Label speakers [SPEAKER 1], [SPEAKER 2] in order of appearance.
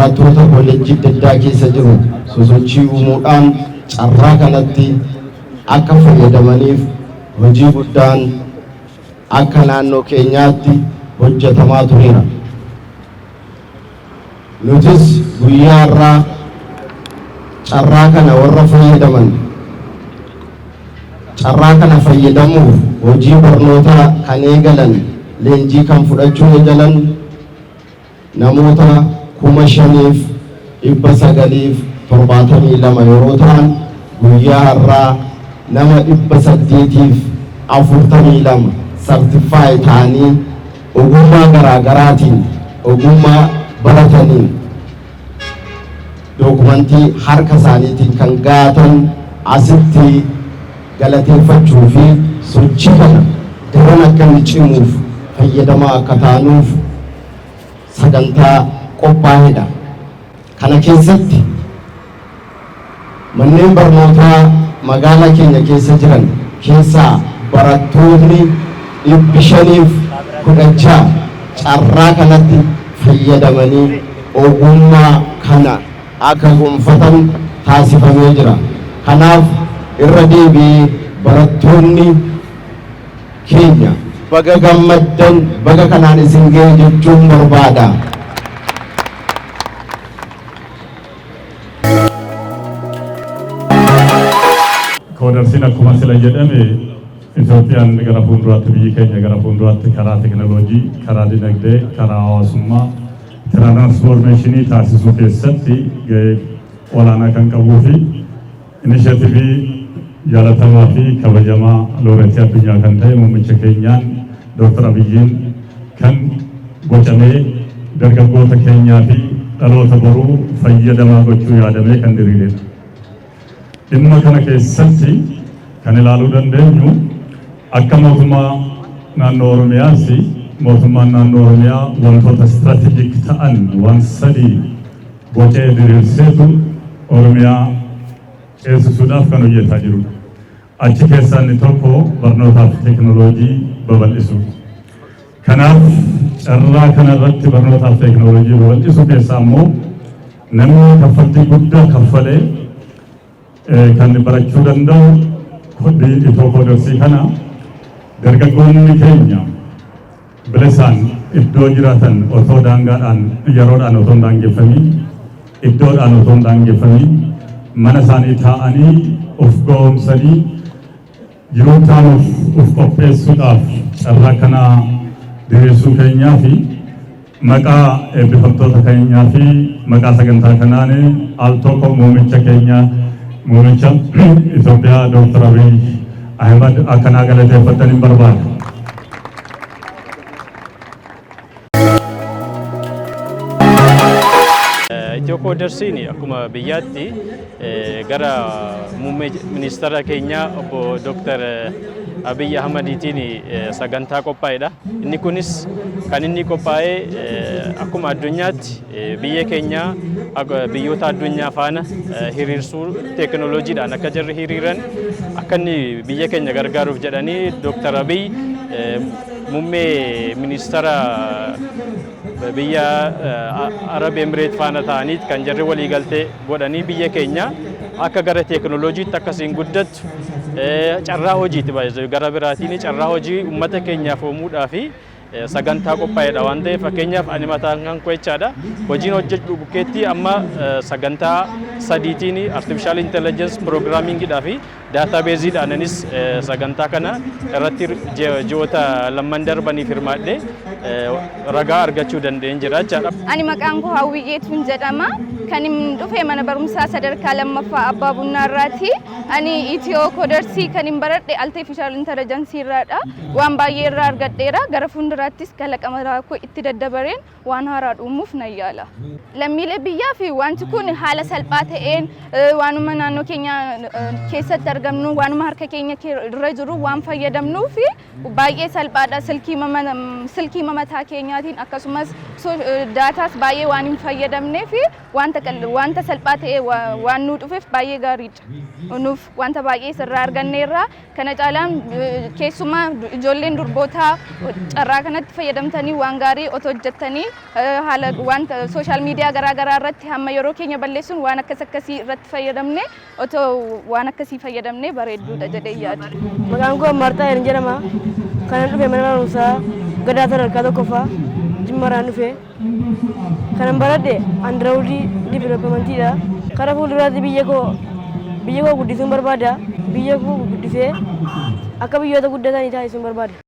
[SPEAKER 1] barattoota kolleejjii daddaa keessa jiru sosochii uumuudhaan carraa kanatti akka fayyadamaniif hojii guddaan akka naannoo keenyaatti hojjetamaa tureera. Nutis guyyaa irraa carraa kana warra fayyadaman carraa kana fayyadamuuf hojii barnootaa kan eegalan leenjii kan fudhachuu eegalan namoota 5,972 yeroo ta'an guyyaa har'aa nama 842 sartifaayi ta'anii ogummaa garaagaraatiin ogummaa barataniin dokumentii harka isaaniitiin kan gaatan asitti galateeffachuu fi sochii kana daran akka inni cimuuf fayyadamaa akka taanuuf sagantaa qophaa'edha. Kana keessatti manneen barnootaa magaalaa keenya keessa jiran keessaa barattoonni 516 carraa kanatti fayyadamanii ogummaa kana akka gonfatan taasifamee jira. Kanaaf irra deebi'ee barattoonni keenya baga gammaddan baga kanaan isin ga'e jechuun barbaada.
[SPEAKER 2] Kodarsiin akkuma sila jedhame Itoophiyaan gara fuulduraatti biyyi keenya gara fuulduraatti karaa teknooloojii, karaa dinagdee, karaa hawaasummaa, tiraansfoormeeshinii taasisuu keessatti ga'ee olaanaa kan qabuu fi inisheetivii jaalatamaa fi kabajamaa looreetii addunyaa kan ta'e muummicha keenyaan Dr. Abiyyiin kan bocamee dargaggoota keenyaa fi dhaloota boruu fayyadamaa gochuu yaadamee kan diriiredha. Dhimma kana keessatti kan ilaaluu dandeenyu akka mootummaa naannoo Oromiyaas mootummaan naannoo Oromiyaa wantoota istiraatiijik ta'an waan sadii bocee diriirseetu Oromiyaa ceesisuudhaaf kan hojjetaa jirudha. Achi keessaa inni tokko barnootaa fi teknooloojii babal'isu. Kanaaf carraa kanarratti barnootaa fi teknooloojii babal'isu keessaa immoo namni kaffaltii guddaa kaffalee kan barachuu danda'u itoo kodarsii kana dargaggoonni keenya bilisaan iddoo jiraatan otoo daangaadhaan yeroodhaan otoo hin daangeffamiin iddoodhaan otoo hin daangeffamiin mana isaanii taa'anii of ga'oomsanii jiruu taanuuf of qopheessuudhaaf carraa kana diriirsuu keenyaa fi maqaa eebbifamtoota keenyaa fi maqaa sagantaa kanaan al tokko muummicha keenya muummicha Itoophiyaa Dr. Abiy Ahmed akkanaa galateeffatanii barbaada.
[SPEAKER 3] Itiyoo-Koodarsiin akkuma biyyaatti gara muummee ministeera keenyaa obbo Dr. Abiy Ahmediitiin sagantaa qophaa'edha. Inni kunis kan inni qophaa'ee akkuma addunyaatti biyya keenya biyyoota addunyaa faana hiriirsuu teknooloojiidhaan akka jarri hiriiran akka inni biyya keenya gargaaruuf jedhanii Dr. Abiy muummee ministeera biyya Arab Emirates faana ta'aniit kan jarri walii galtee godhanii biyya keenya akka gara teknooloojiitti akkasiin guddattu carraa hojiitti gara biraatiin carraa hojii uummata keenyaaf uumuudhaa fi sagantaa qophaa'edha waan ta'eef fakkeenyaaf ani mataan kan qo'echaadha hojiin hojjechuu bukeetti amma sagantaa sadiitiin artificial intelligence programmingidhaa fi daatabeeziidhaanis sagantaa kana irratti ji'oota lamman darbaniif hirmaadhee ragaa argachuu danda'een jira jechaadha.
[SPEAKER 4] Ani maqaan koo Hawwiyyeetuun jedhama. Kan hin dhufe mana barumsaa sadarkaa lammaffaa Abbaa Bunnaarraati. Ani Itiyoo-Koodarsii kan hin baradhe artificial intelligence irraadha. Waan baay'ee irraa argadheera. Gara fuulduraattis kalaqama rakkoo itti daddabareen waan haaraa uumuuf nan yaala. Lammiilee biyyaa fi wanti kun haala salphaa ta'een waanuma naannoo keenya keessatti argamnu waanuma harka keenya irra jiru waan fayyadamnuu fi baay'ee salphaadha. Silkii mataa keenyaatiin akkasumas daataas baay'ee waan hin fayyadamnee fi wanta salphaa ta'ee waan nu dhufeef baay'ee gaariidha. Nuuf wanta baay'ee sirraa arganneerra. Kana caalaan keessumaa ijoolleen durbootaa carraa kanatti fayyadamtanii waan gaarii otoo hojjettanii haala wanta sooshaal miidiyaa garaagaraa irratti hamma yeroo keenya balleessuun waan akkasii irratti fayyadamne otoo waan akkasii fayyadamne bareedduudha jedhee yaada.
[SPEAKER 5] Maqaan koo Martaa Heerin jedhama. Kanan dhufe mana barumsaa Gadaa Sadarkaa Tokkoffaa Jimmaraan dhufe. Kanan baradhe Andrawudii Divilooppimentiidha. Karaa fuulduraatti biyya koo guddisuun barbaada. Biyya koo guddisee akka biyyoota guddatanii taasisuun barbaada.